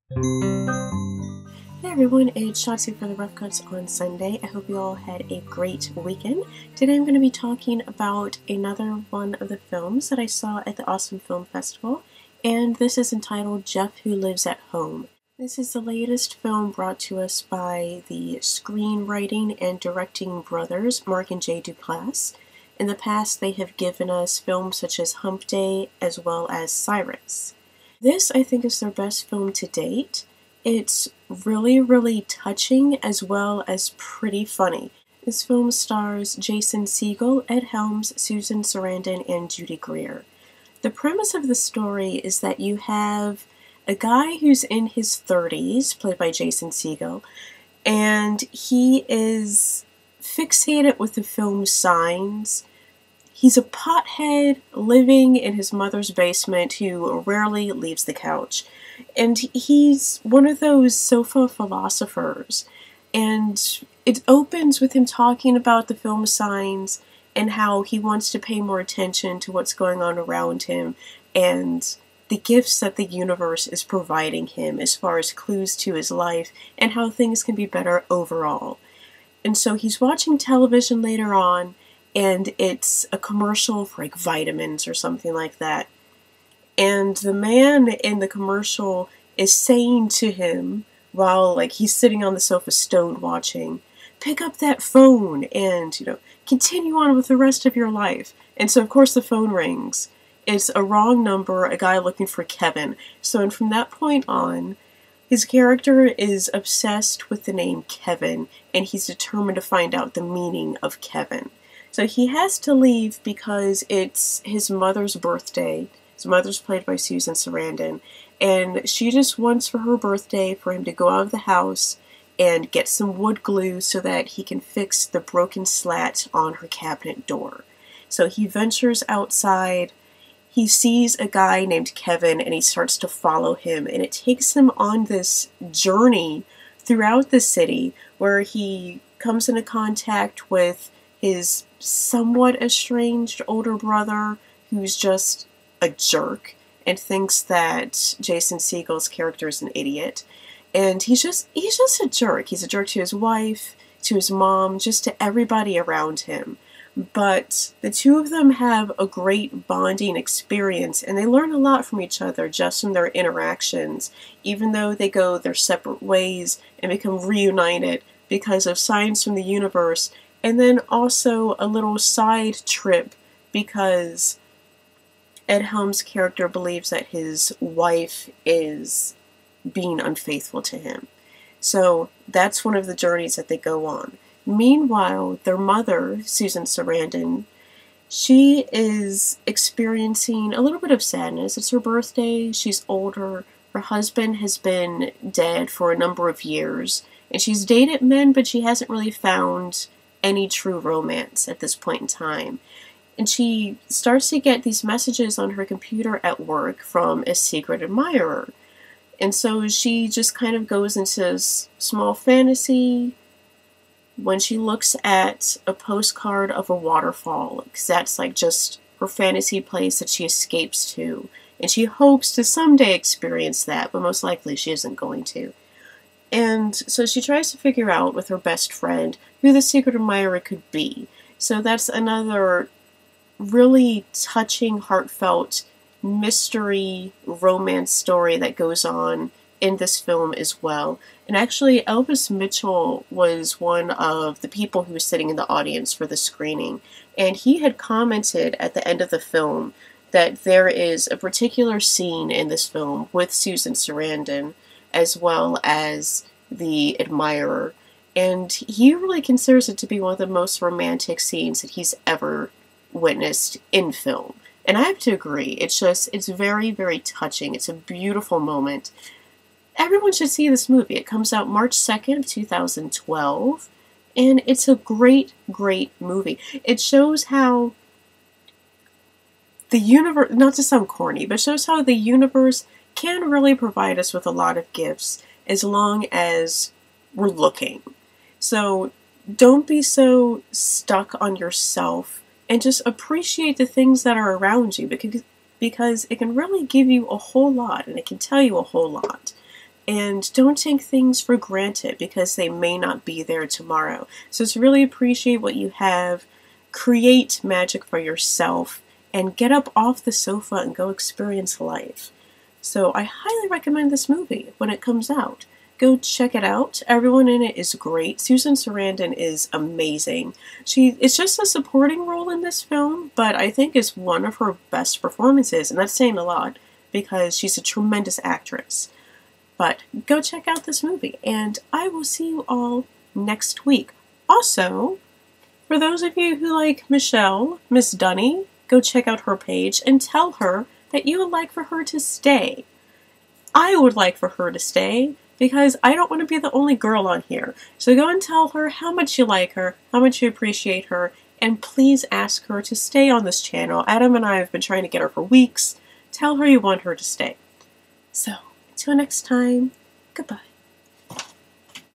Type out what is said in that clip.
Hey everyone, it's Shotzi for the Rough Cuts on Sunday. I hope you all had a great weekend. Today I'm going to be talking about another one of the films that I saw at the Austin Film Festival, and this is entitled Jeff Who Lives at Home. This is the latest film brought to us by the screenwriting and directing brothers, Mark and Jay Duplass. In the past, they have given us films such as Hump Day as well as Cyrus. This, I think, is their best film to date. It's really touching as well as pretty funny. This film stars Jason Segel, Ed Helms, Susan Sarandon, and Judy Greer. The premise of the story is that you have a guy who's in his 30s, played by Jason Segel, and he is fixated with the film Signs. He's a pothead living in his mother's basement who rarely leaves the couch. And he's one of those sofa philosophers. And it opens with him talking about the film Signs and how he wants to pay more attention to what's going on around him and the gifts that the universe is providing him as far as clues to his life and how things can be better overall. And so he's watching television later on, and it's a commercial for like vitamins or something like that. And the man in the commercial is saying to him, while like he's sitting on the sofa stoned watching, pick up that phone and, continue on with the rest of your life. And so of course the phone rings. It's a wrong number, a guy looking for Kevin. So and from that point on, his character is obsessed with the name Kevin, and he's determined to find out the meaning of Kevin. So he has to leave because it's his mother's birthday. His mother's played by Susan Sarandon, and she just wants for her birthday for him to go out of the house and get some wood glue so that he can fix the broken slat on her cabinet door. So he ventures outside. He sees a guy named Kevin, and he starts to follow him, and it takes him on this journey throughout the city where he comes into contact with his somewhat estranged older brother who's just a jerk and thinks that Jason Segel's character is an idiot. And he's just a jerk. He's a jerk to his wife, to his mom, just to everybody around him. But the two of them have a great bonding experience, and they learn a lot from each other just from their interactions, even though they go their separate ways and become reunited because of signs from the universe. And then also a little side trip because Ed Helms' character believes that his wife is being unfaithful to him. So that's one of the journeys that they go on. Meanwhile, their mother, Susan Sarandon, she is experiencing a little bit of sadness. It's her birthday, she's older, her husband has been dead for a number of years, and she's dated men, but she hasn't really found any true romance at this point in time. And she starts to get these messages on her computer at work from a secret admirer. And so she just kind of goes into this small fantasy when she looks at a postcard of a waterfall, because that's like just her fantasy place that she escapes to. And she hopes to someday experience that, but most likely she isn't going to. And so she tries to figure out with her best friend who the secret admirer could be. So that's another really touching, heartfelt mystery romance story that goes on in this film as well. And actually, Elvis Mitchell was one of the people who was sitting in the audience for the screening, and he had commented at the end of the film that there is a particular scene in this film with Susan Sarandon as well as the admirer, and he really considers it to be one of the most romantic scenes that he's ever witnessed in film. And I have to agree, it's very touching. It's a beautiful moment. Everyone should see this movie. It comes out March 2nd, 2012, and it's a great movie. It shows how the universe, not to sound corny, but shows how the universe can really provide us with a lot of gifts as long as we're looking. So don't be so stuck on yourself and just appreciate the things that are around you, because it can really give you a whole lot and it can tell you a whole lot. And don't take things for granted because they may not be there tomorrow. So to really appreciate what you have, create magic for yourself, and get up off the sofa and go experience life. So I highly recommend this movie when it comes out. Go check it out. Everyone in it is great. Susan Sarandon is amazing. It's just a supporting role in this film, but I think it's one of her best performances, and that's saying a lot because she's a tremendous actress. But go check out this movie, and I will see you all next week. Also, for those of you who like Michelle, Miss Dunny, go check out her page and tell her that you would like for her to stay. I would like for her to stay because I don't want to be the only girl on here. So go and tell her how much you like her, how much you appreciate her, and please ask her to stay on this channel. Adam and I have been trying to get her for weeks. Tell her you want her to stay. So, until next time, goodbye.